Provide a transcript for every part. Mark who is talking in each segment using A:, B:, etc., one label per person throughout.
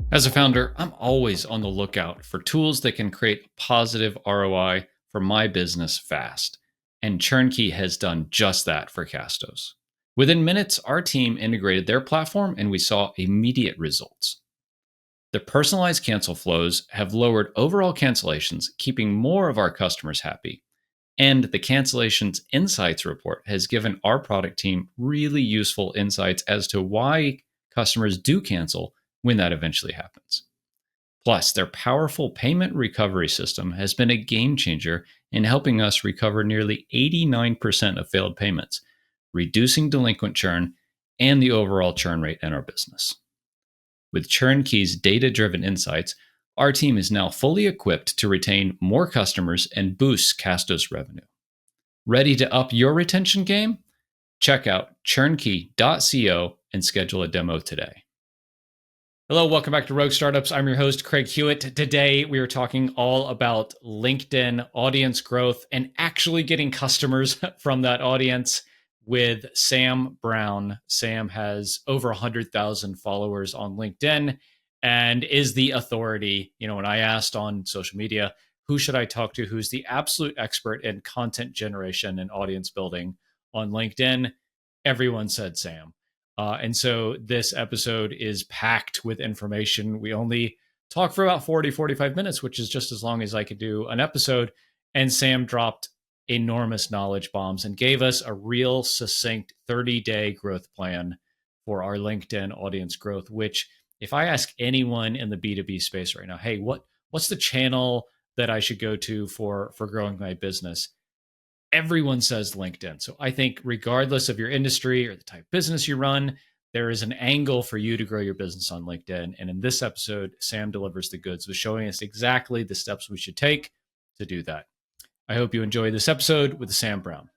A: As a founder, I'm always on the lookout for tools that can create positive ROI for my business fast. And Churnkey has done just that for Castos. Within minutes, our team integrated their platform and we saw immediate results. The personalized cancel flows have lowered overall cancellations, keeping more of our customers happy. And the Cancellations Insights report has given our product team really useful insights as to why customers do cancel when that eventually happens. Plus, their powerful payment recovery system has been a game changer in helping us recover nearly 89% of failed payments, reducing delinquent churn and the overall churn rate in our business. With Churnkey's data-driven insights, our team is now fully equipped to retain more customers and boost Castos revenue. Ready to up your retention game? Check out churnkey.co and schedule a demo today. Hello, welcome back to Rogue Startups. I'm your host, Craig Hewitt. Today, we are talking all about LinkedIn audience growth and actually getting customers from that audience with Sam Brown. Sam has over 100,000 followers on LinkedIn and is the authority. You know, when I asked on social media, who should I talk to? Who's the absolute expert in content generation and audience building on LinkedIn? Everyone said Sam. And so this episode is packed with information. We only talk for about 45 minutes, which is just as long as I could do an episode. And Sam dropped enormous knowledge bombs and gave us a real succinct 30-day growth plan for our LinkedIn audience growth, which if I ask anyone in the B2B space right now, hey, what's the channel that I should go to for growing my business? Everyone says LinkedIn. So I think regardless of your industry or the type of business you run, there is an angle for you to grow your business on LinkedIn. And in this episode, Sam delivers the goods with showing us exactly the steps we should take to do that. I hope you enjoy this episode with Sam Brown.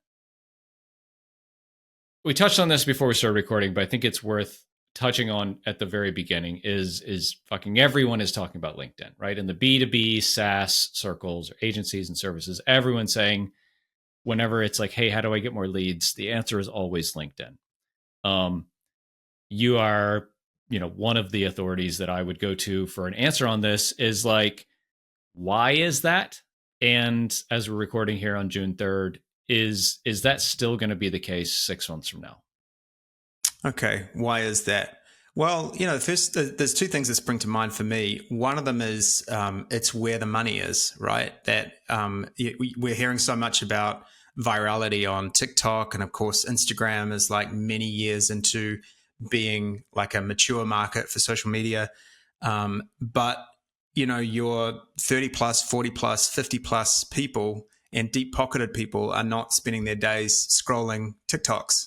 A: We touched on this before we started recording, but I think it's worth touching on at the very beginning is fucking everyone is talking about LinkedIn, right? In the B2B SaaS circles or agencies and services, everyone's saying, whenever it's like, hey, how do I get more leads? The answer is always LinkedIn. You are, one of the authorities that I would go to for an answer on this is like, why is that? And as we're recording here on June 3rd, is that still going to be the case 6 months from now?
B: Okay, why is that? Well, first, there's two things that spring to mind for me. One of them is it's where the money is, right? That we're hearing so much about virality on TikTok, and of course, Instagram is like many years into being like a mature market for social media. But your 30 plus, 40 plus, 50 plus people and deep pocketed people are not spending their days scrolling TikToks.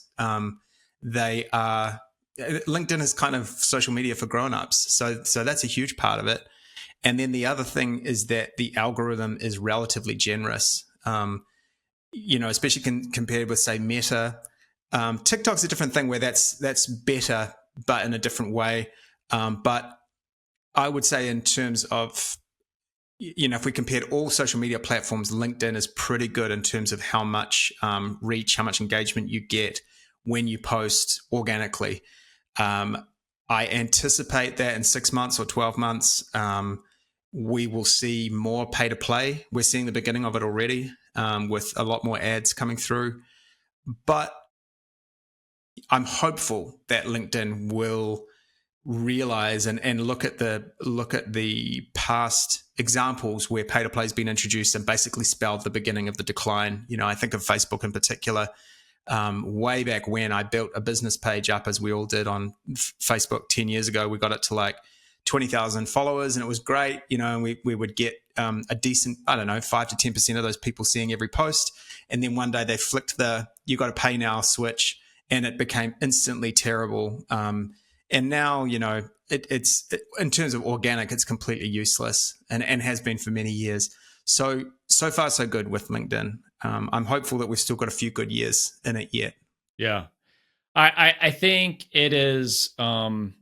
B: They are. LinkedIn is kind of social media for grown-ups. So that's a huge part of it. And then the other thing is that the algorithm is relatively generous, especially compared with, say, Meta. TikTok's a different thing where that's better, but in a different way. But I would say in terms of, if we compared all social media platforms, LinkedIn is pretty good in terms of how much reach, how much engagement you get when you post organically. I anticipate that in 6 months or 12 months, we will see more pay to play. We're seeing the beginning of it already with a lot more ads coming through. But I'm hopeful that LinkedIn will realize and look at the past examples where pay to play has been introduced and basically spelled the beginning of the decline. I think of Facebook in particular. Way back when I built a business page up, as we all did on Facebook 10 years ago, we got it to like 20,000 followers and it was great, and we would get a decent, 5 to 10% of those people seeing every post. And then one day they flicked the you got to pay now switch and it became instantly terrible. And now, it's in terms of organic, it's completely useless and has been for many years. So far, so good with LinkedIn. I'm hopeful that we've still got a few good years in it yet.
A: Yeah. I think it is, from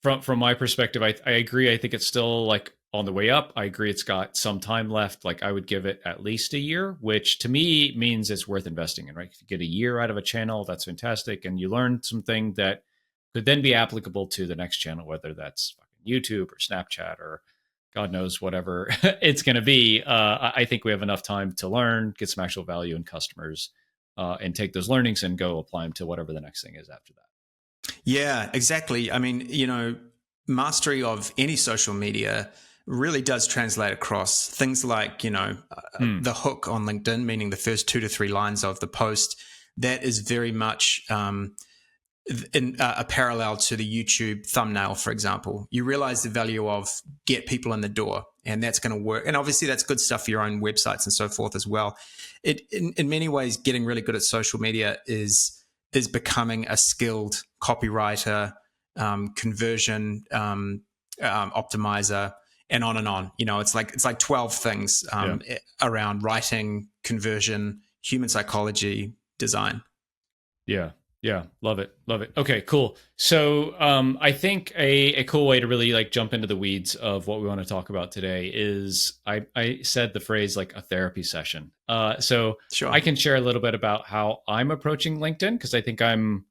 A: my perspective, I agree. I think it's still like on the way up. I agree it's got some time left. Like I would give it at least a year, which to me means it's worth investing in, right? If you get a year out of a channel, that's fantastic. And you learn something that could then be applicable to the next channel, whether that's YouTube or Snapchat or God knows whatever it's going to be. I think we have enough time to learn, get some actual value in customers, and take those learnings and go apply them to whatever the next thing is after that.
B: Yeah, exactly. I mean, mastery of any social media really does translate across things like, the hook on LinkedIn, meaning the first 2 to 3 lines of the post. That is very much in a parallel to the YouTube thumbnail, for example. You realize the value of get people in the door, and that's going to work. And obviously that's good stuff for your own websites and so forth as well. In many ways, getting really good at social media is becoming a skilled copywriter, conversion optimizer, and on and on. It's like 12 things around writing, conversion, human psychology, design.
A: Yeah. Yeah. Love it. Love it. Okay, cool. So I think a cool way to really like jump into the weeds of what we want to talk about today is I said the phrase like a therapy session. So
B: Sure.
A: I can share a little bit about how I'm approaching LinkedIn, because I think I'm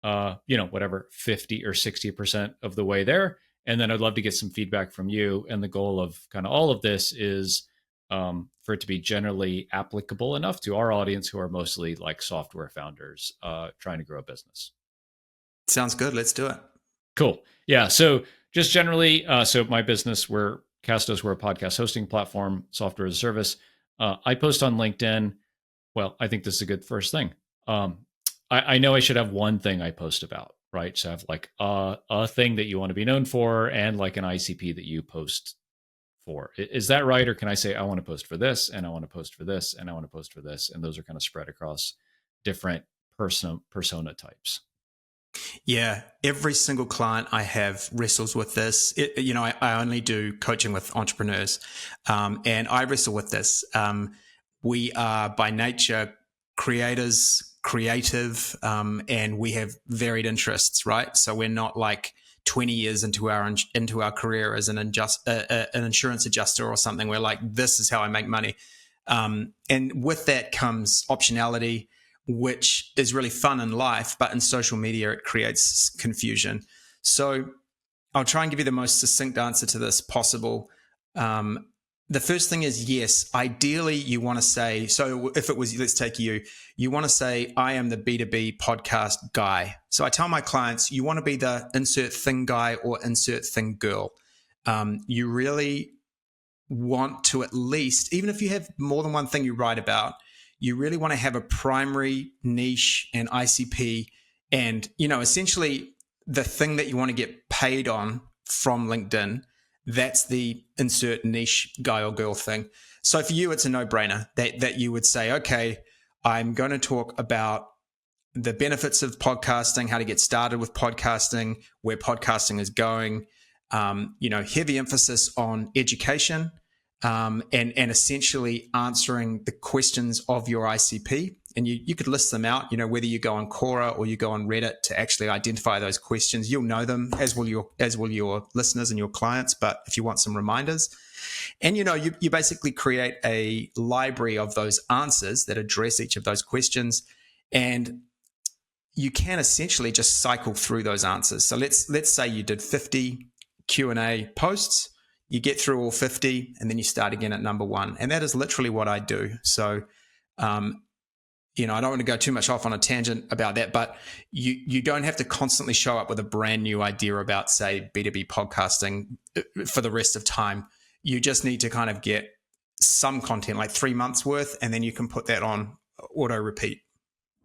A: whatever 50 or 60% of the way there. And then I'd love to get some feedback from you. And the goal of kind of all of this is for it to be generally applicable enough to our audience, who are mostly like software founders trying to grow a business.
B: Sounds good. Let's do it.
A: Cool. Yeah. So just generally, so my business, we're Castos, we're a podcast hosting platform, software as a service. I post on LinkedIn. Well, I think this is a good first thing. I know I should have one thing I post about, right? So I have like a thing that you want to be known for and like an ICP that you post for. Is that right? Or can I say, I want to post for this, and I want to post for this, and I want to post for this? And those are kind of spread across different persona types.
B: Yeah, every single client I have wrestles with this. I only do coaching with entrepreneurs, and I wrestle with this. We are by nature creators, creative, and we have varied interests, right? So we're not like 20 years into our career as an insurance adjuster or something. We're like, this is how I make money, and with that comes optionality, which is really fun in life, but in social media, it creates confusion. So I'll try and give you the most succinct answer to this possible. The first thing is, yes, ideally you want to say, so if it was, let's take you want to say, I am the B2B podcast guy. So I tell my clients, you want to be the insert thing guy or insert thing girl. You really want to at least, even if you have more than one thing you write about, you really want to have a primary niche and ICP, and essentially the thing that you want to get paid on from LinkedIn. That's the insert niche guy or girl thing. So for you, it's a no-brainer that you would say, okay, I'm going to talk about the benefits of podcasting, how to get started with podcasting, where podcasting is going. Heavy emphasis on education. And essentially answering the questions of your ICP. And you could list them out, whether you go on Quora or you go on Reddit to actually identify those questions. You'll know them, as will your listeners and your clients, but if you want some reminders. And, you basically create a library of those answers that address each of those questions. And you can essentially just cycle through those answers. So let's say you did 50 Q&A posts. You get through all 50 and then you start again at number 1. And that is literally what I do. So, I don't want to go too much off on a tangent about that, but you don't have to constantly show up with a brand new idea about, say, B2B podcasting for the rest of time. You just need to kind of get some content, like 3 months worth, and then you can put that on auto repeat.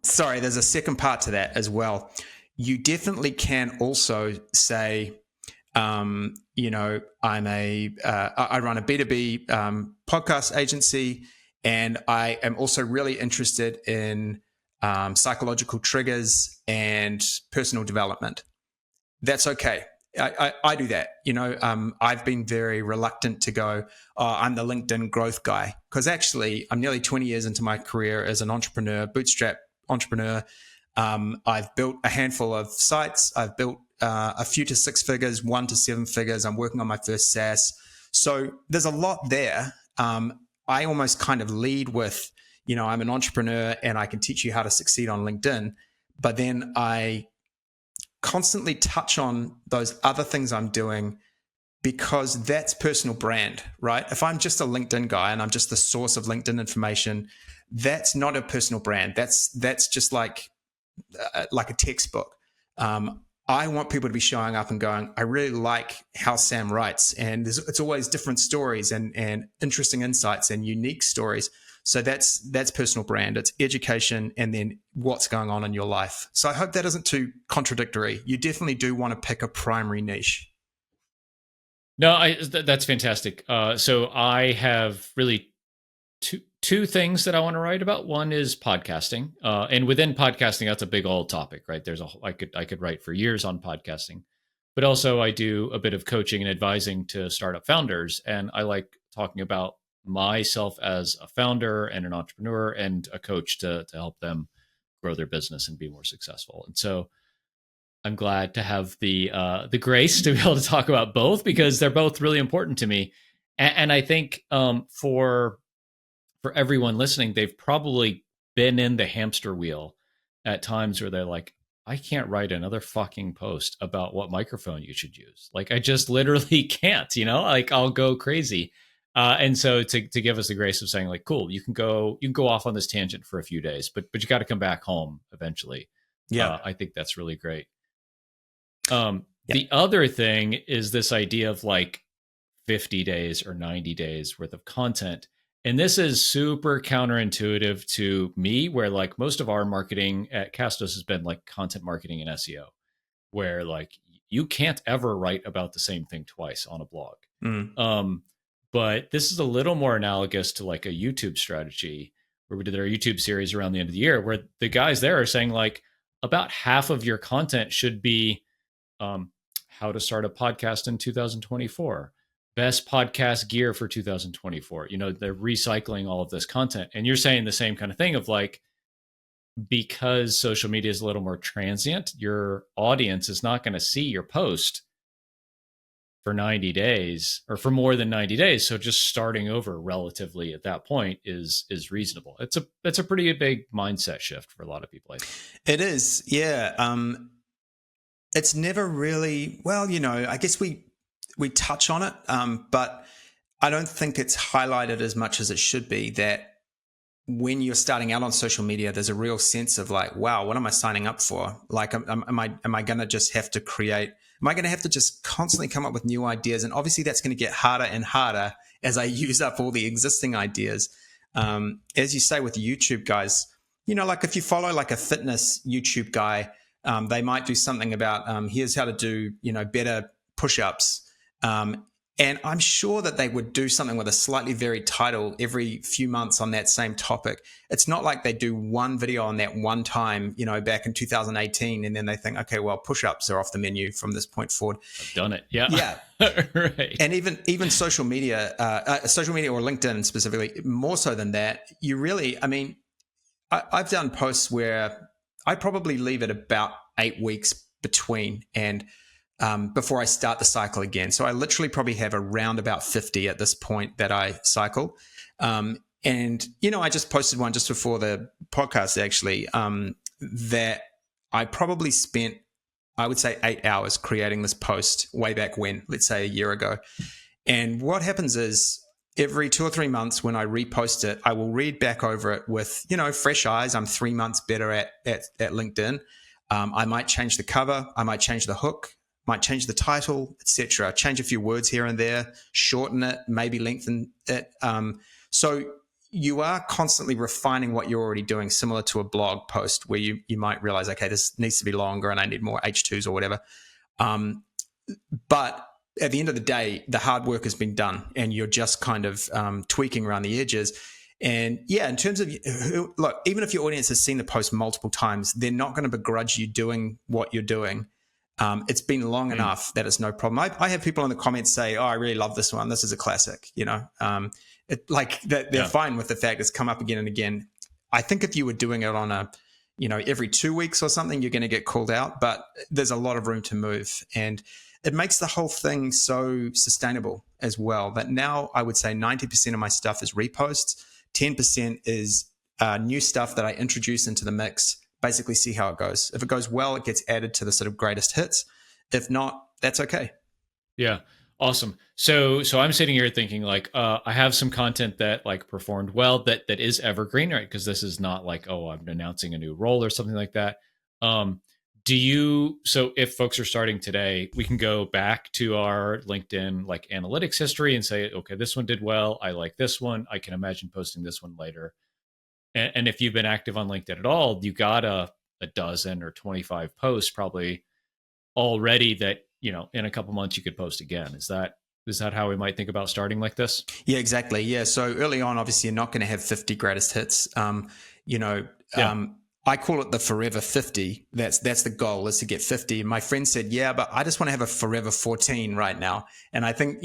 B: Sorry, there's a second part to that as well. You definitely can also say, I run a B2B podcast agency, and I am also really interested in psychological triggers and personal development. That's okay. I do that. I've been very reluctant to go, I'm the LinkedIn growth guy, because actually I'm nearly 20 years into my career as an entrepreneur, bootstrap entrepreneur. I've built a handful of sites. I've built a few to 6 figures, 1 to 7 figures. I'm working on my first SaaS. So there's a lot there. I almost kind of lead with, I'm an entrepreneur and I can teach you how to succeed on LinkedIn, but then I constantly touch on those other things I'm doing because that's personal brand, right? If I'm just a LinkedIn guy and I'm just the source of LinkedIn information, that's not a personal brand. That's just like a textbook. I want people to be showing up and going, I really like how Sam writes, and it's always different stories and interesting insights and unique stories. So that's personal brand. It's education and then what's going on in your life. So I hope that isn't too contradictory. You definitely do want to pick a primary niche.
A: No, that's fantastic. So I have really two things that I want to write about. One is podcasting, and within podcasting, that's a big old topic, right? I could write for years on podcasting, but also I do a bit of coaching and advising to startup founders, and I like talking about myself as a founder and an entrepreneur and a coach to help them grow their business and be more successful. And so I'm glad to have the grace to be able to talk about both because they're both really important to me. And I think for everyone listening, they've probably been in the hamster wheel at times where they're like, I can't write another fucking post about what microphone you should use. Like I just literally can't, like I'll go crazy. And so to give us the grace of saying like, cool, you can go off on this tangent for a few days, but you got to come back home eventually.
B: Yeah.
A: I think that's really great. The other thing is this idea of like 50 days or 90 days worth of content. And this is super counterintuitive to me, where like most of our marketing at Castos has been like content marketing and SEO, where like you can't ever write about the same thing twice on a blog. But this is a little more analogous to like a YouTube strategy where we did our YouTube series around the end of the year, where the guys there are saying like about half of your content should be how to start a podcast in 2024, best podcast gear for 2024. They're recycling all of this content. And you're saying the same kind of thing of like, because social media is a little more transient, your audience is not going to see your post for 90 days or for more than 90 days. So just starting over relatively at that point is reasonable. It's a pretty big mindset shift for a lot of people, I think.
B: It is. Yeah. It's never really, I guess we touch on it, but I don't think it's highlighted as much as it should be, that when you're starting out on social media, there's a real sense of like, wow, what am I signing up for? Like, am I going to just have to am I going to have to just constantly come up with new ideas? And obviously that's going to get harder and harder as I use up all the existing ideas. As you say with YouTube guys, like if you follow like a fitness YouTube guy, they might do something about here's how to do better push-ups, and I'm sure that they would do something with a slightly varied title every few months on that same topic. It's not like they do one video on that one time, back in 2018, and then they think, okay, well, push-ups are off the menu from this point forward.
A: I've done it. Yeah.
B: Right. And even social media or LinkedIn specifically, more so than that, you really, I've done posts where I probably leave it about 8 weeks between and before I start the cycle again. So I literally probably have around about 50 at this point that I cycle. And, I just posted one just before the podcast, actually, that I probably spent, I would say, 8 hours creating this post way back when, let's say a year ago. And what happens is every 2 or 3 months when I repost it, I will read back over it with, fresh eyes. I'm 3 months better at LinkedIn. I might change the cover. I might change the hook, might change the title, etc. Change a few words here and there, shorten it, maybe lengthen it. So you are constantly refining what you're already doing, similar to a blog post where you might realize, okay, this needs to be longer and I need more H2s or whatever. But at the end of the day, the hard work has been done and you're just kind of tweaking around the edges. And yeah, in terms of, look, even if your audience has seen the post multiple times, they're not going to begrudge you doing what you're doing. It's been long enough that it's no problem. I have people in the comments say, oh, I really love this one. This is a classic, they're fine with the fact it's come up again and again. I think if you were doing it on every 2 weeks or something, you're going to get called out, but there's a lot of room to move. And it makes the whole thing so sustainable. as well. But now I would say 90% of my stuff is reposts, 10% is new stuff that I introduce into the mix, basically see how it goes. If it goes well, it gets added to the sort of greatest hits. If not, that's okay.
A: Yeah. Awesome. So I'm sitting here thinking like, I have some content that like performed well that is evergreen, right? Because this is not like, oh, I'm announcing a new role or something like that. Um, so if folks are starting today, we can go back to our LinkedIn like analytics history and say, okay, this one did well. I like this one. I can imagine posting this one later. And if you've been active on LinkedIn at all, you got a dozen or 25 posts probably already that, in a couple months you could post again. Is that how we might think about starting like this?
B: Yeah, exactly. Yeah. So early on, obviously, you're not going to have 50 greatest hits. You know,
A: Yeah.
B: I call it the forever 50. That's the goal, is to get 50. And my friend said, yeah, but I just want to have a forever 14 right now. And I think,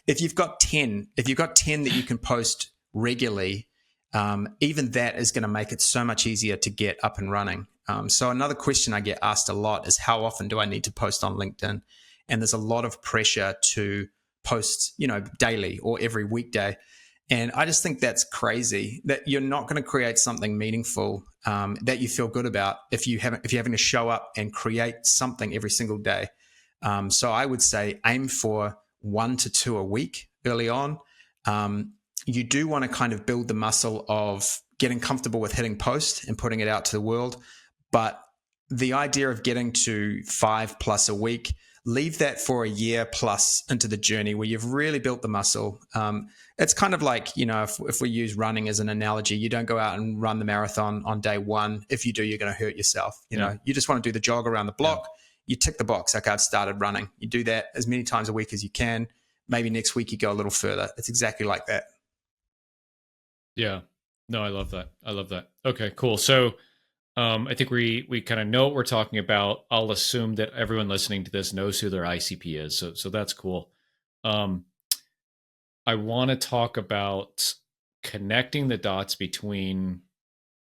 B: if you've got 10 that you can post regularly, even that is going to make it so much easier to get up and running. So another question I get asked a lot is, how often do I need to post on LinkedIn? And there's a lot of pressure to post, daily or every weekday. And I just think that's crazy, that you're not going to create something meaningful that you feel good about if you're having to show up and create something every single day. So I would say aim for 1 to 2 a week early on. You do want to kind of build the muscle of getting comfortable with hitting post and putting it out to the world. But the idea of getting to 5+ a week, leave that for a year plus into the journey where you've really built the muscle. It's kind of like, if we use running as an analogy, you don't go out and run the marathon on day one. If you do, you're going to hurt yourself. You just want to do the jog around the block. You tick the box, like I've started running. You do that as many times a week as you can. Maybe next week you go a little further. It's exactly like that.
A: Yeah. No, I love that. Okay, cool. So I think we kind of know what we're talking about. I'll assume that everyone listening to this knows who their ICP is. So that's cool. I want to talk about connecting the dots between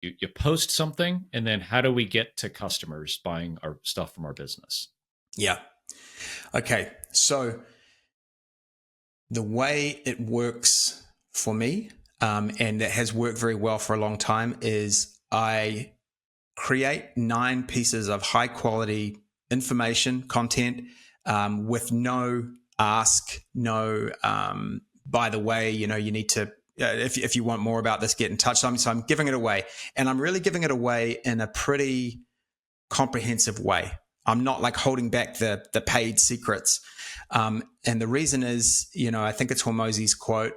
A: you post something and then how do we get to customers buying our stuff from our business?
B: Yeah. Okay. So the way it works for me, and it has worked very well for a long time, is I create 9 pieces of high quality information, content, with no ask, no, by the way, you need to, if you want more about this, get in touch. So I'm giving it away, and I'm really giving it away in a pretty comprehensive way. I'm not like holding back the paid secrets. And the reason is, I think it's Hormozi's quote,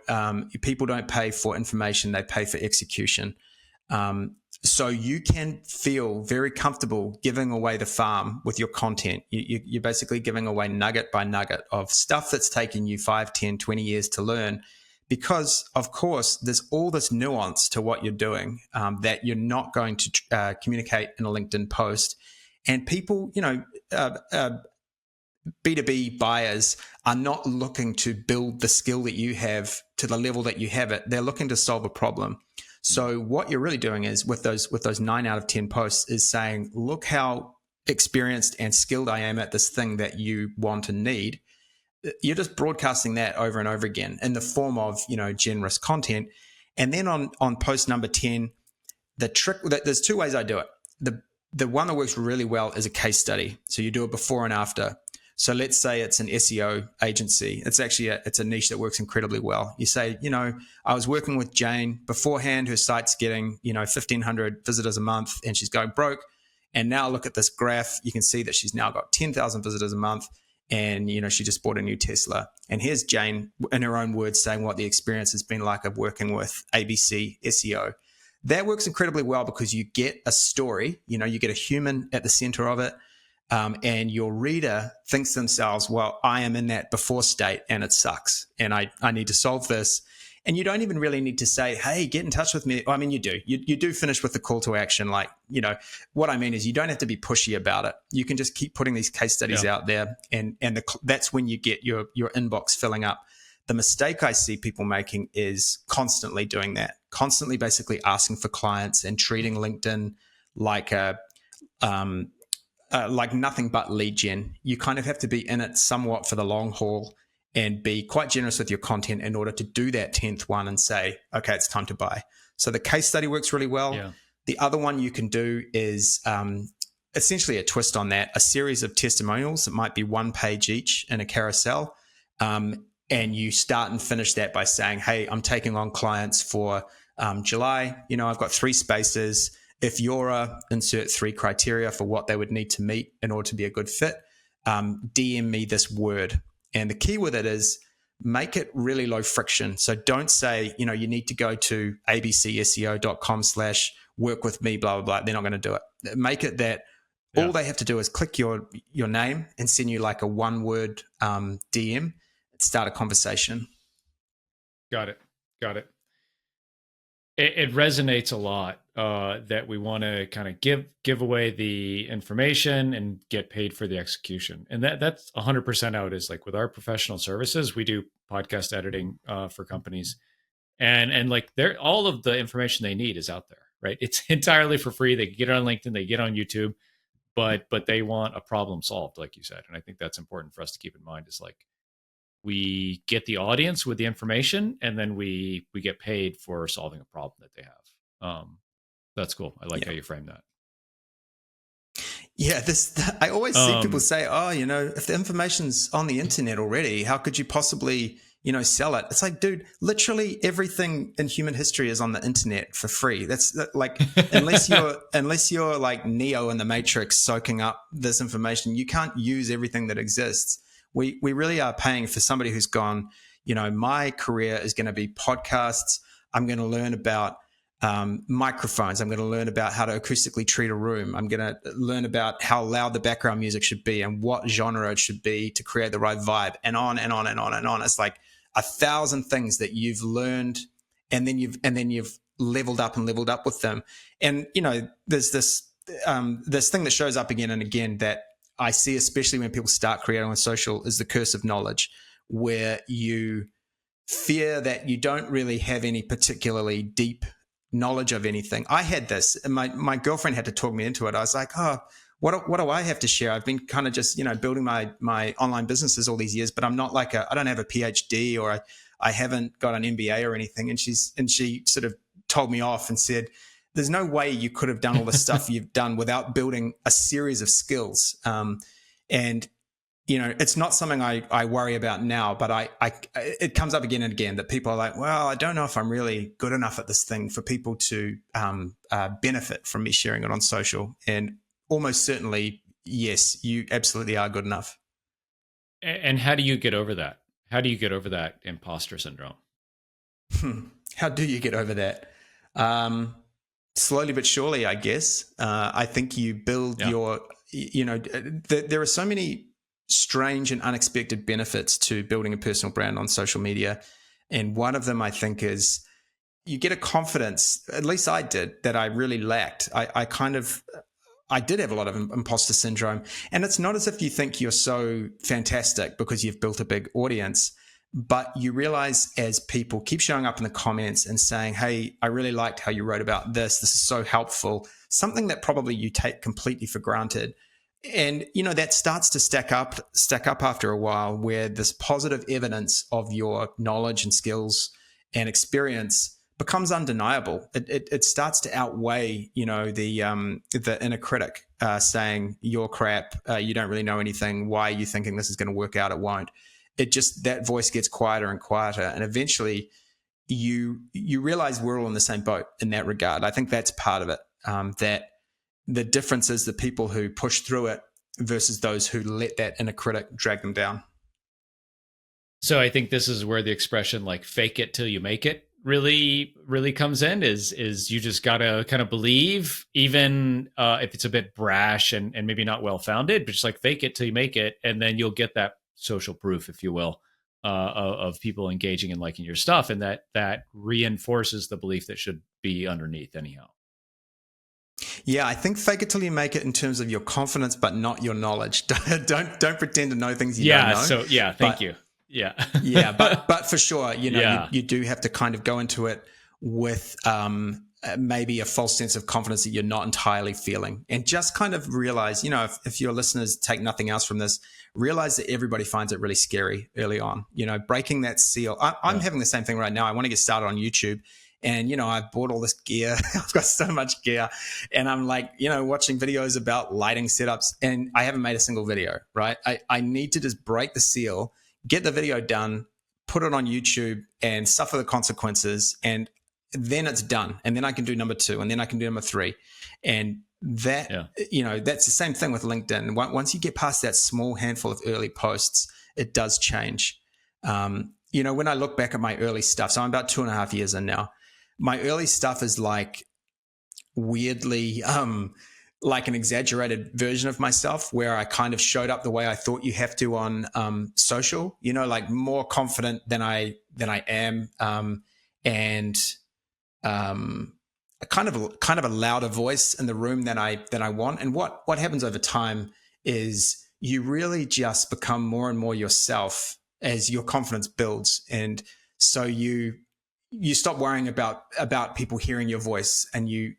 B: people don't pay for information, they pay for execution. So you can feel very comfortable giving away the farm with your content. You're basically giving away nugget by nugget of stuff that's taken you 5, 10, 20 years to learn. Because, of course, there's all this nuance to what you're doing that you're not going to communicate in a LinkedIn post. And people, B2B buyers are not looking to build the skill that you have to the level that you have it. They're looking to solve a problem. So what you're really doing is with those 9 out of 10 posts is saying, look how experienced and skilled I am at this thing that you want and need. You're just broadcasting that over and over again in the form of, generous content. And then on post number 10, the trick, there's 2 ways I do it. The one that works really well is a case study. So you do it before and after. So let's say it's an SEO agency. It's actually it's a niche that works incredibly well. You say, I was working with Jane beforehand. Her site's getting, 1,500 visitors a month and she's going broke. And now look at this graph. You can see that she's now got 10,000 visitors a month. And, she just bought a new Tesla. And here's Jane, in her own words, saying what the experience has been like of working with ABC SEO. That works incredibly well because you get a story, you get a human at the center of it. And your reader thinks to themselves, well, I am in that before state and it sucks. And I need to solve this. And you don't even really need to say, hey, get in touch with me. I mean, you do. You do finish with the call to action. Like, what I mean is you don't have to be pushy about it. You can just keep putting these case studies out there. And that's when you get your inbox filling up. The mistake I see people making is constantly doing that, constantly basically asking for clients and treating LinkedIn like like nothing but lead gen. You kind of have to be in it somewhat for the long haul and be quite generous with your content in order to do that 10th one and say, okay, it's time to buy. So the case study works really well.
A: Yeah.
B: The other one you can do is essentially a twist on that, a series of testimonials that might be 1 page each in a carousel. And you start and finish that by saying, hey, I'm taking on clients for July. I've got 3 spaces. If you're insert 3 criteria for what they would need to meet in order to be a good fit, DM me this word. And the key with it is make it really low friction. So don't say, you need to go to abcseo.com/work with me, blah, blah, blah. They're not going to do it. Make it that all they have to do is click your name and send you like a 1-word DM, start a conversation.
A: Got it. It resonates a lot that we want to kind of give away the information and get paid for the execution. And that's 100% how it is. Like with our professional services, we do podcast editing for companies, and like all of the information they need is out there, right? It's entirely for free. They can get it on LinkedIn, they get it on YouTube, but they want a problem solved, like you said. And I think that's important for us to keep in mind, is like, we get the audience with the information, and then we get paid for solving a problem that they have. That's cool. I like how you frame that.
B: Yeah, I always see people say, oh, if the information's on the internet already, how could you possibly, sell it? It's like, dude, literally everything in human history is on the internet for free. That's like, unless you're like Neo in the Matrix soaking up this information, you can't use everything that exists. We really are paying for somebody who's gone, my career is going to be podcasts. I'm going to learn about microphones. I'm going to learn about how to acoustically treat a room. I'm going to learn about how loud the background music should be and what genre it should be to create the right vibe, and on and on and on and on. It's like 1,000 things that you've learned, and then you've leveled up with them. And there's this thing that shows up again and again that I see, especially when people start creating on social, is the curse of knowledge, where you fear that you don't really have any particularly deep knowledge of anything. I had this, and my girlfriend had to talk me into it. I was like, oh, what do I have to share? I've been kind of just, building my online businesses all these years, but I'm not like I don't have a PhD, or I haven't got an MBA or anything. And she sort of told me off and said, there's no way you could have done all the stuff you've done without building a series of skills. And it's not something I worry about now, but it comes up again and again that people are like, well, I don't know if I'm really good enough at this thing for people to benefit from me sharing it on social. And almost certainly, yes, you absolutely are good enough.
A: And how do you get over that? How do you get over that imposter syndrome?
B: How do you get over that? Slowly but surely, I guess. I think you build your, there are so many strange and unexpected benefits to building a personal brand on social media. And one of them, I think, is you get a confidence, at least I did, that I really lacked. I did have a lot of imposter syndrome. And it's not as if you think you're so fantastic because you've built a big audience, but you realize as people keep showing up in the comments and saying, hey, I really liked how you wrote about this. This is so helpful. Something that probably you take completely for granted. And, that starts to stack up after a while, where this positive evidence of your knowledge and skills and experience becomes undeniable. It starts to outweigh, the inner critic saying you're crap, you don't really know anything. Why are you thinking this is going to work out? It won't. That voice gets quieter and quieter, and eventually you realize we're all in the same boat in that regard. I think that's part of it. That the difference is the people who push through it versus those who let that inner critic drag them down.
A: So I think this is where the expression like "fake it till you make it" really comes in. Is you just gotta kind of believe, even if it's a bit brash and maybe not well founded, but just like fake it till you make it, and then you'll get that social proof, if you will, of people engaging and liking your stuff, and that reinforces the belief that should be underneath anyhow.
B: Yeah, I think fake it till you make it in terms of your confidence, but not your knowledge. Don't pretend to know things you don't know.
A: So thank you. Yeah.
B: Yeah, but for sure, you do have to kind of go into it with maybe a false sense of confidence that you're not entirely feeling. And just kind of realize, if your listeners take nothing else from this, realize that everybody finds it really scary early on, breaking that seal. I'm having the same thing right now. I want to get started on YouTube. And, I've bought all this gear. I've got so much gear. And I'm like, watching videos about lighting setups. And I haven't made a single video, right? I need to just break the seal, get the video done, put it on YouTube and suffer the consequences. And then it's done. And then I can do number 2. And then I can do number 3. And that, that's the same thing with LinkedIn. Once you get past that small handful of early posts, it does change. When I look back at my early stuff, so I'm about 2.5 years in now, my early stuff is like weirdly like an exaggerated version of myself where I kind of showed up the way I thought you have to on social, like more confident than I am, and kind of a louder voice in the room than I want. And what happens over time is you really just become more and more yourself as your confidence builds, and so you stop worrying about people hearing your voice, and you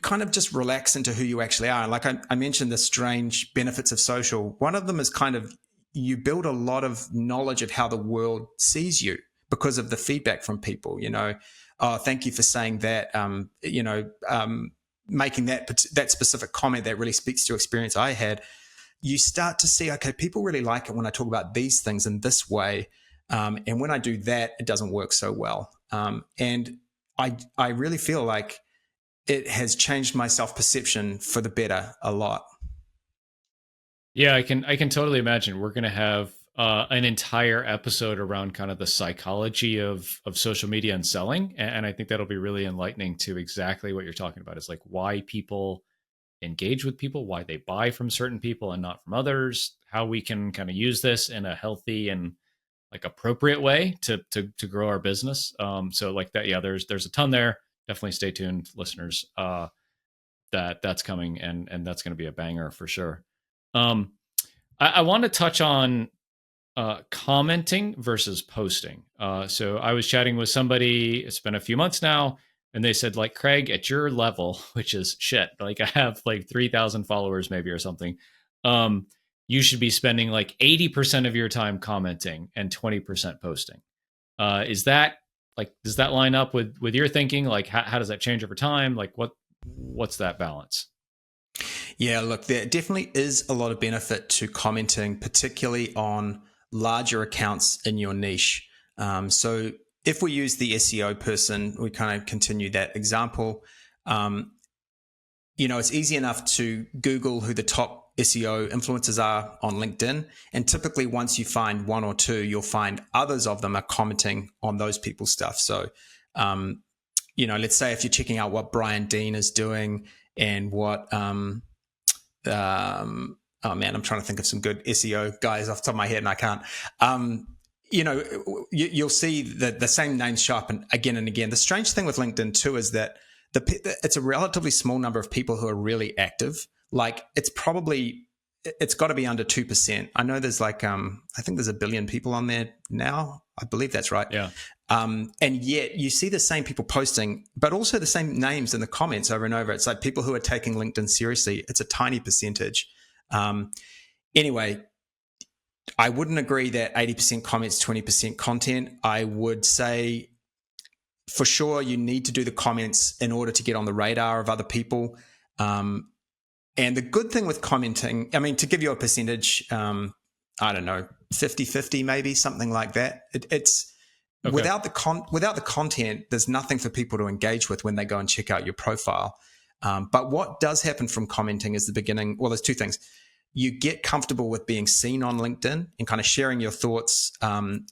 B: kind of just relax into who you actually are. Like I mentioned the strange benefits of social. One of them is kind of you build a lot of knowledge of how the world sees you because of the feedback from people, oh, thank you for saying that, making that specific comment that really speaks to experience I had. You start to see, okay, people really like it when I talk about these things in this way. And when I do that, it doesn't work so well. And I really feel like it has changed my self-perception for the better a lot.
A: Yeah, I can totally imagine. We're going to have an entire episode around kind of the psychology of social media and selling. And I think that'll be really enlightening to exactly what you're talking about. Is like why people engage with people, why they buy from certain people and not from others, how we can kind of use this in a healthy and like appropriate way to grow our business. So like that, yeah, there's a ton there. Definitely stay tuned, listeners. That's coming, and that's going to be a banger for sure. I want to touch on commenting versus posting. So I was chatting with somebody, it's been a few months now, and they said, like, Craig, at your level, which is shit, like I have like 3,000 followers maybe or something, you should be spending like 80% of your time commenting and 20% posting. Is that like, does that line up with your thinking? Like, how does that change over time? Like, what's that balance?
B: Yeah, look, there definitely is a lot of benefit to commenting, particularly on larger accounts in your niche. So if we use the SEO person, we kind of continue that example. It's easy enough to Google who the top SEO influencers are on LinkedIn. And typically once you find one or two, you'll find others of them are commenting on those people's stuff. So, let's say if you're checking out what Brian Dean is doing and what, oh man, I'm trying to think of some good SEO guys off the top of my head and I can't. You'll see the same names show up again and again. The strange thing with LinkedIn too is that it's a relatively small number of people who are really active. Like it's got to be under 2%. I know there's like, I think there's 1 billion people on there now. I believe that's right.
A: Yeah.
B: And yet you see the same people posting, but also the same names in the comments over and over. It's like people who are taking LinkedIn seriously. It's a tiny percentage. Anyway, I wouldn't agree that 80% comments, 20% content. I would say for sure you need to do the comments in order to get on the radar of other people. And the good thing with commenting, I mean, to give you a percentage, I don't know, 50-50 maybe, something like that. It's okay. Without the content, there's nothing for people to engage with when they go and check out your profile. But what does happen from commenting is the beginning. Well, there's two things. You get comfortable with being seen on LinkedIn and kind of sharing your thoughts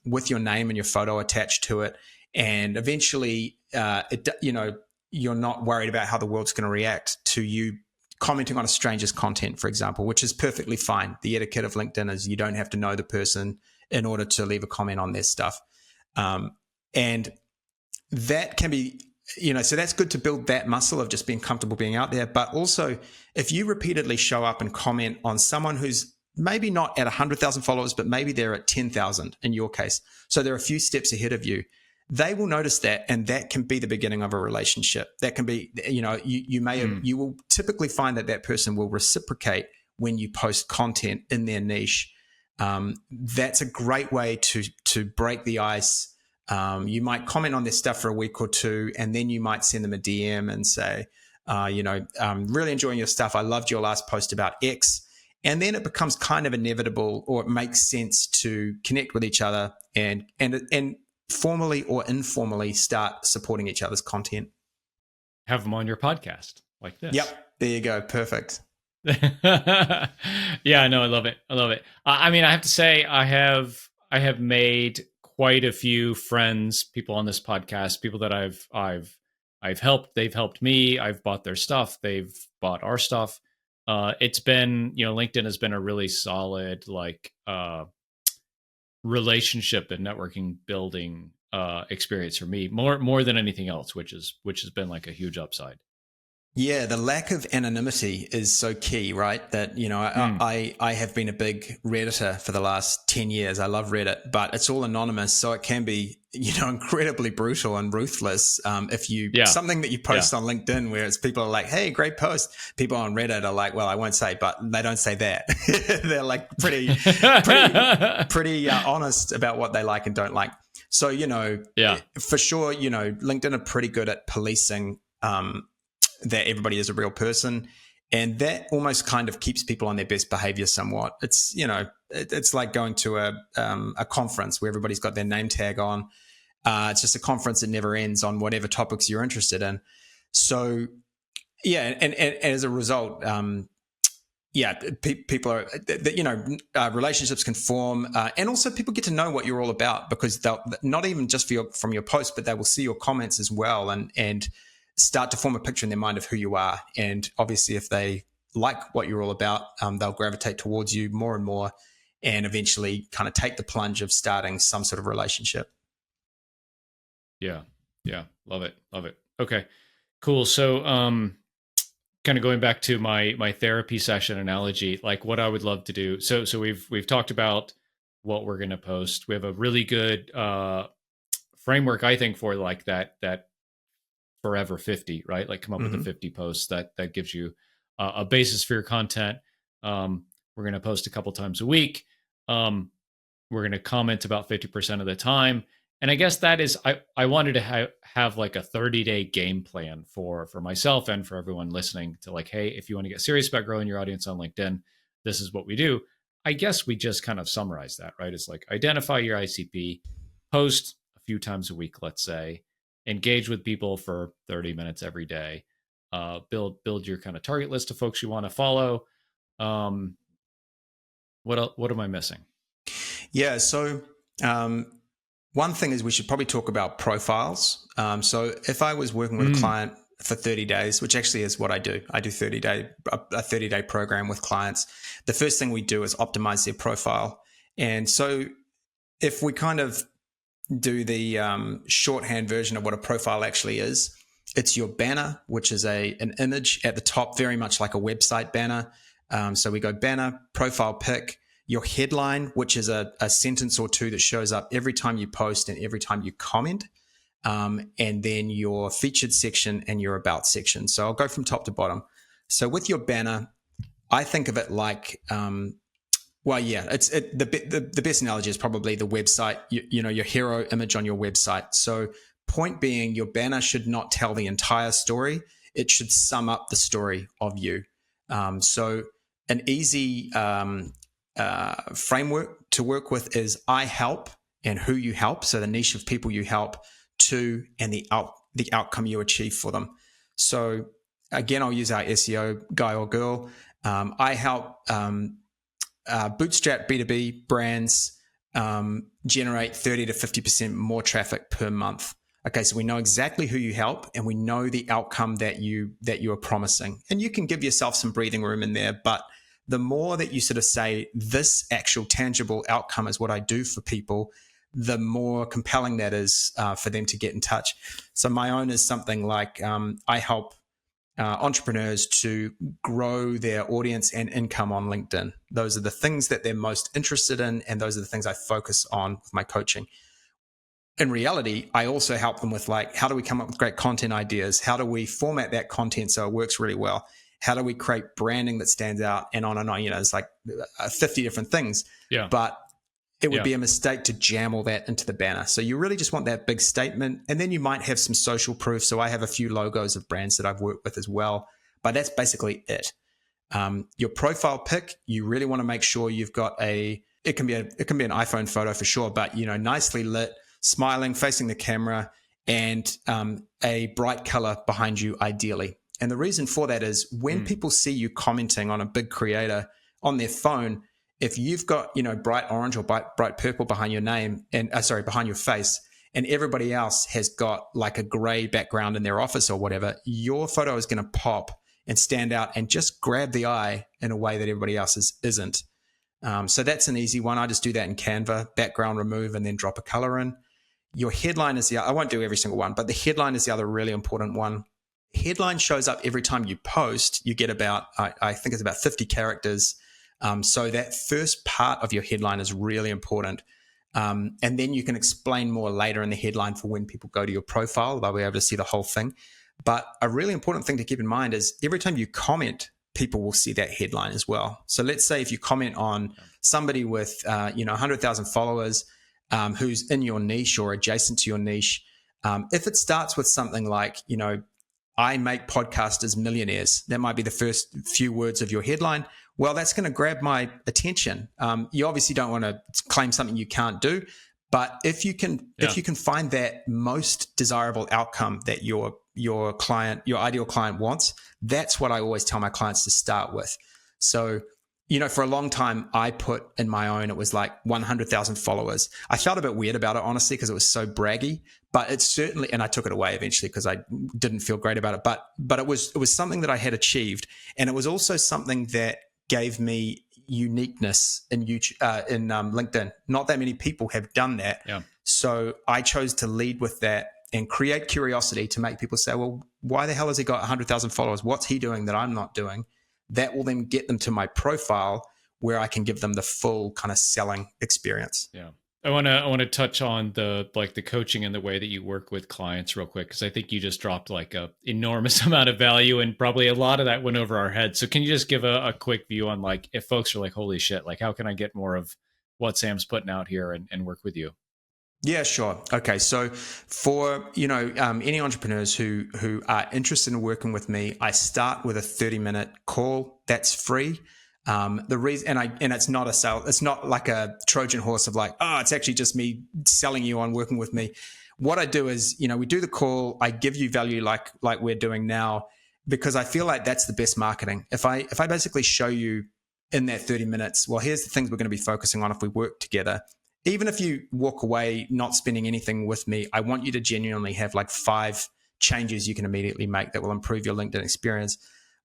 B: with your name and your photo attached to it. And eventually, you're not worried about how the world's going to react to you commenting on a stranger's content, for example, which is perfectly fine. The etiquette of LinkedIn is you don't have to know the person in order to leave a comment on their stuff. And that can be, so that's good to build that muscle of just being comfortable being out there. But also, if you repeatedly show up and comment on someone who's maybe not at 100,000 followers, but maybe they're at 10,000 in your case, so they're a few steps ahead of you, they will notice that, and that can be the beginning of a relationship. That can be, you will typically find that person will reciprocate when you post content in their niche. That's a great way to break the ice. You might comment on their stuff for a week or two, and then you might send them a DM and say, I'm really enjoying your stuff. I loved your last post about X. And then it becomes kind of inevitable, or it makes sense to connect with each other and formally or informally start supporting each other's content.
A: Have them on your podcast like this.
B: Yep. There you go. Perfect.
A: Yeah, no, I love it. I mean, I have to say, I have made quite a few friends, people on this podcast, people that I've helped. They've helped me. I've bought their stuff. They've bought our stuff. It's been, LinkedIn has been a really solid relationship and networking building experience for me, more than anything else, which has been like a huge upside.
B: Yeah, the lack of anonymity is so key, right? That, I have been a big Redditor for the last 10 years. I love Reddit, but it's all anonymous. So it can be, incredibly brutal and ruthless. Something that you post on LinkedIn where it's people are like, hey, great post. People on Reddit are like, well, I won't say, but they don't say that. They're like pretty honest about what they like and don't like. So, for sure, LinkedIn are pretty good at policing, that everybody is a real person, and that almost kind of keeps people on their best behavior somewhat. It's, it's like going to a conference where everybody's got their name tag on. It's just a conference that never ends on whatever topics you're interested in. So, yeah, and as a result, people are, relationships can form, and also people get to know what you're all about, because they'll not even just from your post, but they will see your comments as well, and start to form a picture in their mind of who you are. And obviously, if they like what you're all about, they'll gravitate towards you more and more, and eventually kind of take the plunge of starting some sort of relationship.
A: Yeah. Love it. Okay, cool. So, kind of going back to my therapy session analogy, like what I would love to do. So we've talked about what we're going to post. We have a really good framework, I think, for like that forever 50, right? Like come up with the 50 posts that gives you a basis for your content. We're going to post a couple times a week. We're going to comment about 50% of the time. And I guess that is, I wanted to have like a 30-day game plan for myself and for everyone listening, to like, hey, if you want to get serious about growing your audience on LinkedIn, this is what we do. I guess we just kind of summarize that, right? It's like identify your ICP, post a few times a week, let's say, engage with people for 30 minutes every day, build your kind of target list of folks you want to follow. What am I missing?
B: Yeah. So, one thing is we should probably talk about profiles. So if I was working with a client for 30 days, which actually is what I do a 30-day program with clients. The first thing we do is optimize their profile. And so if we kind of do the shorthand version of what a profile actually is, it's your banner, which is an image at the top, very much like a website banner. So we go banner, profile pic, your headline, which is a sentence or two that shows up every time you post and every time you comment, and then your featured section and your about section. So I'll go from top to bottom. So with your banner, I think of it like, the best analogy is probably the website, your hero image on your website. So point being, your banner should not tell the entire story. It should sum up the story of you. So an easy framework to work with is I help and who you help. So the niche of people you help, to, and the outcome you achieve for them. So again, I'll use our SEO guy or girl. I help bootstrap B2B brands generate 30 to 50% more traffic per month. Okay, so we know exactly who you help, and we know the outcome that you are promising. And you can give yourself some breathing room in there, but the more that you sort of say this actual tangible outcome is what I do for people, the more compelling that is for them to get in touch. So my own is something like I help entrepreneurs to grow their audience and income on LinkedIn. Those are the things that they're most interested in, and those are the things I focus on with my coaching. in reality, I also help them with like, how do we come up with great content ideas? How do we format that content so it works really well? How do we create branding that stands out? And on and on. It's like 50 different things.
A: Yeah.
B: But it would
A: Yeah.
B: be a mistake to jam all that into the banner. So you really just want that big statement. And then you might have some social proof. So I have a few logos of brands that I've worked with as well. But that's basically it. Your profile pic, you really want to make sure you've got it can be an iPhone photo for sure, but nicely lit, smiling, facing the camera, and a bright color behind you, ideally. And the reason for that is when people see you commenting on a big creator on their phone, if you've got bright orange or bright purple behind your name and behind your face, and everybody else has got like a gray background in their office or whatever, your photo is going to pop and stand out and just grab the eye in a way that everybody else's isn't. So that's an easy one. I just do that in Canva, background remove, and then drop a color in. Your headline is I won't do every single one, but the headline is the other really important one. Headline shows up every time you post. You get about, I think it's about 50 characters. So that first part of your headline is really important. And then you can explain more later in the headline for when people go to your profile. They'll be able to see the whole thing. But a really important thing to keep in mind is every time you comment, people will see that headline as well. So let's say if you comment on somebody with 100,000 followers who's in your niche or adjacent to your niche, if it starts with something like, I make podcasters millionaires, that might be the first few words of your headline. Well, that's going to grab my attention. You obviously don't want to claim something you can't do, but if you can find that most desirable outcome that your ideal client wants, that's what I always tell my clients to start with. So, for a long time, I put in my own, it was like 100,000 followers. I felt a bit weird about it, honestly, because it was so braggy, but it's certainly, and I took it away eventually because I didn't feel great about it, but it was something that I had achieved. And it was also something that gave me uniqueness in YouTube, in LinkedIn. Not that many people have done that.
A: Yeah.
B: So I chose to lead with that and create curiosity to make people say, well, why the hell has he got 100,000 followers? What's he doing that I'm not doing? That will then get them to my profile where I can give them the full kind of selling experience.
A: Yeah. I want to touch on the coaching and the way that you work with clients real quick, because I think you just dropped like a enormous amount of value, and probably a lot of that went over our heads. So can you just give a quick view on like, if folks are like, holy shit, like how can I get more of what Sam's putting out here and work with you?
B: Yeah, sure. Okay. So for, any entrepreneurs who are interested in working with me, I start with a 30-minute call. That's free. The reason, and it's not a sale, it's not like a Trojan horse of like, it's actually just me selling you on working with me. What I do is, we do the call. I give you value like we're doing now, because I feel like that's the best marketing. If I basically show you in that 30 minutes, well, here's the things we're going to be focusing on if we work together. Even if you walk away not spending anything with me, I want you to genuinely have like 5 changes you can immediately make that will improve your LinkedIn experience.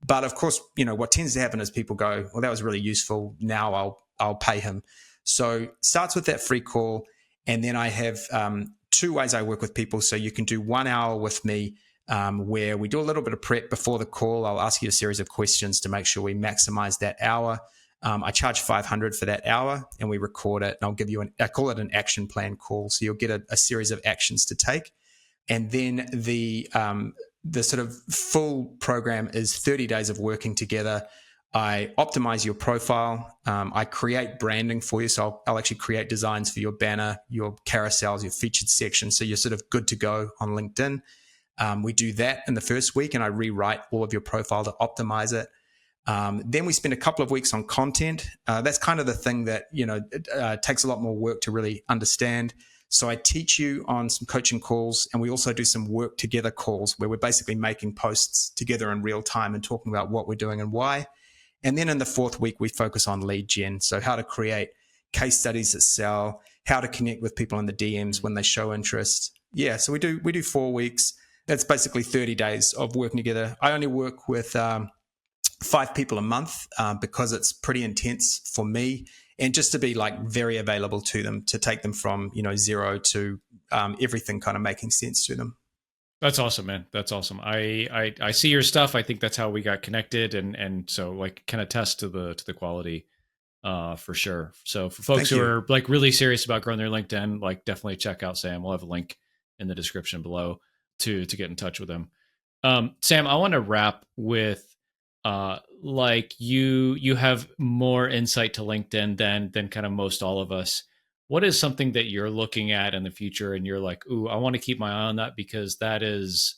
B: But of course, what tends to happen is people go, well, that was really useful. Now I'll pay him. So starts with that free call. And then I have 2 ways I work with people. So you can do 1 hour with me where we do a little bit of prep before the call. I'll ask you a series of questions to make sure we maximize that hour. I charge $500 for that hour, and we record it, and I'll give you I call it an action plan call. So you'll get a series of actions to take. And then the sort of full program is 30 days of working together. I optimize your profile. I create branding for you. So I'll actually create designs for your banner, your carousels, your featured section. So you're sort of good to go on LinkedIn. We do that in the first week, and I rewrite all of your profile to optimize it. Then we spend a couple of weeks on content. That's kind of the thing that, takes a lot more work to really understand. So I teach you on some coaching calls, and we also do some work together calls where we're basically making posts together in real time and talking about what we're doing and why. And then in the 4th week, we focus on lead gen. So how to create case studies that sell, how to connect with people in the DMs when they show interest. Yeah. So we do 4 weeks. That's basically 30 days of working together. I only work with, 5 people a month because it's pretty intense for me, and just to be like very available to them, to take them from 0 to everything kind of making sense to them.
A: That's awesome, man. That's awesome. I see your stuff. I think that's how we got connected, and so like can attest to the quality for sure. So for folks
B: Thank
A: who
B: you.
A: are like really serious about growing their LinkedIn, like definitely check out Sam. We'll have a link in the description below to get in touch with him. Sam, I want to wrap with like you have more insight to LinkedIn than kind of most all of us. What is something that you're looking at in the future and you're like, ooh, I want to keep my eye on that because that is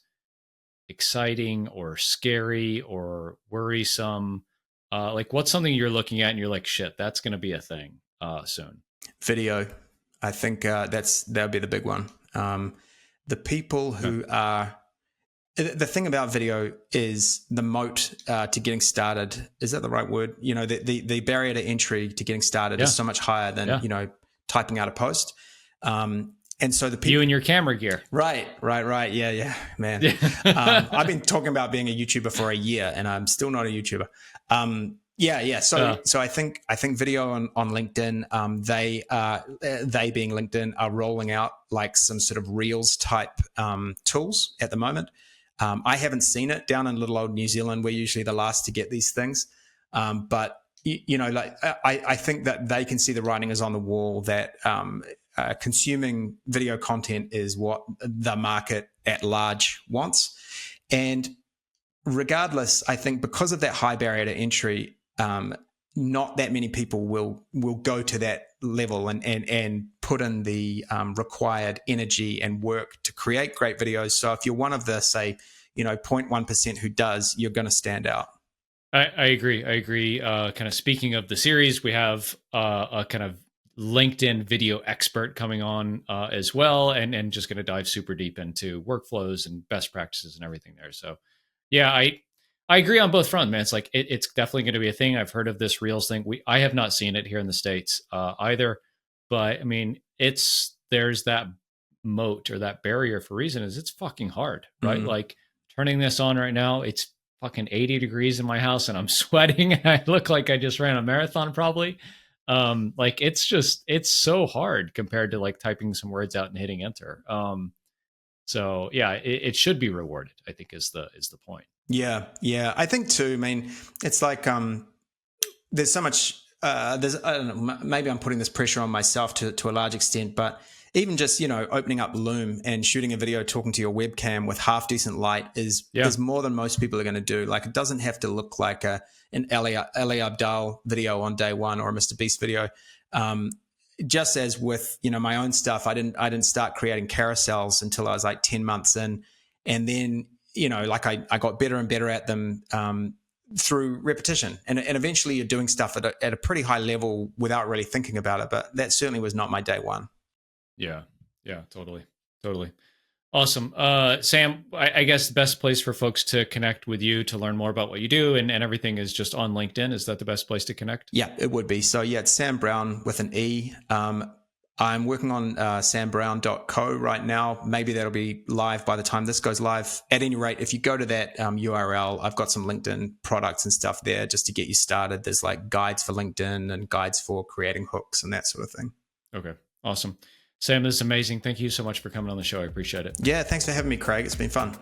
A: exciting or scary or worrisome? Like what's something you're looking at and you're like, shit, that's going to be a thing soon?
B: Video. I think that'll be the big one. The people
A: Okay.
B: who are the thing about video is the moat to getting started. Is that the right word? You know, the barrier to entry to getting started is
A: Yeah.
B: so much higher than,
A: Yeah.
B: you know, typing out a post. And so the people,
A: You and your camera gear.
B: right. Yeah, man.
A: Yeah.
B: I've been talking about being a YouTuber for a year and I'm still not a YouTuber. Yeah. So I think video on LinkedIn, they being LinkedIn are rolling out like some sort of Reels type tools at the moment. I haven't seen it down in little old New Zealand. We're usually the last to get these things, but you know, like I think that they can see the writing is on the wall that consuming video content is what the market at large wants, and regardless, I think because of that high barrier to entry, not that many people will go to that level and put in the required energy and work to create great videos. So if you're one of the, say, you know, 0.1% who does, you're going to stand out.
A: I agree. I agree. Kind of speaking of the series, we have a kind of LinkedIn video expert coming on as well, and just going to dive super deep into workflows and best practices and everything there. So, yeah, I agree on both fronts, man. It's like it's definitely going to be a thing. I've heard of this Reels thing. I have not seen it here in the States either, but I mean, there's that moat or that barrier for a reason is it's fucking hard, right? Like turning this on right now, it's fucking 80 degrees in my house and I'm sweating and I look like I just ran a marathon probably. Like it's so hard compared to like typing some words out and hitting enter. So yeah, it should be rewarded, I think is the point.
B: Yeah. I think too. I mean, it's like there's so much. There's I don't know. Maybe I'm putting this pressure on myself to a large extent, but even just, you know, opening up Loom and shooting a video, talking to your webcam with half decent light is more than most people are going to do. Like it doesn't have to look like an Ali Abdaal video on day one or a Mr. Beast video. Just as with, you know, my own stuff, I didn't start creating carousels until I was like 10 months in, and then, you know, like I got better and better at them through repetition, and eventually you're doing stuff at a pretty high level without really thinking about it. But that certainly was not my day one.
A: Yeah, totally. Awesome. Sam, I guess the best place for folks to connect with you to learn more about what you do and everything is just on LinkedIn. Is that the best place to connect?
B: Yeah, it would be. So yeah, it's Sam Brown with an E. I'm working on sambrown.co right now. Maybe that'll be live by the time this goes live. At any rate, if you go to that URL, I've got some LinkedIn products and stuff there just to get you started. There's like guides for LinkedIn and guides for creating hooks and that sort of thing.
A: Okay, awesome. Sam, this is amazing. Thank you so much for coming on the show. I appreciate it.
B: Yeah, thanks for having me, Craig. It's been fun.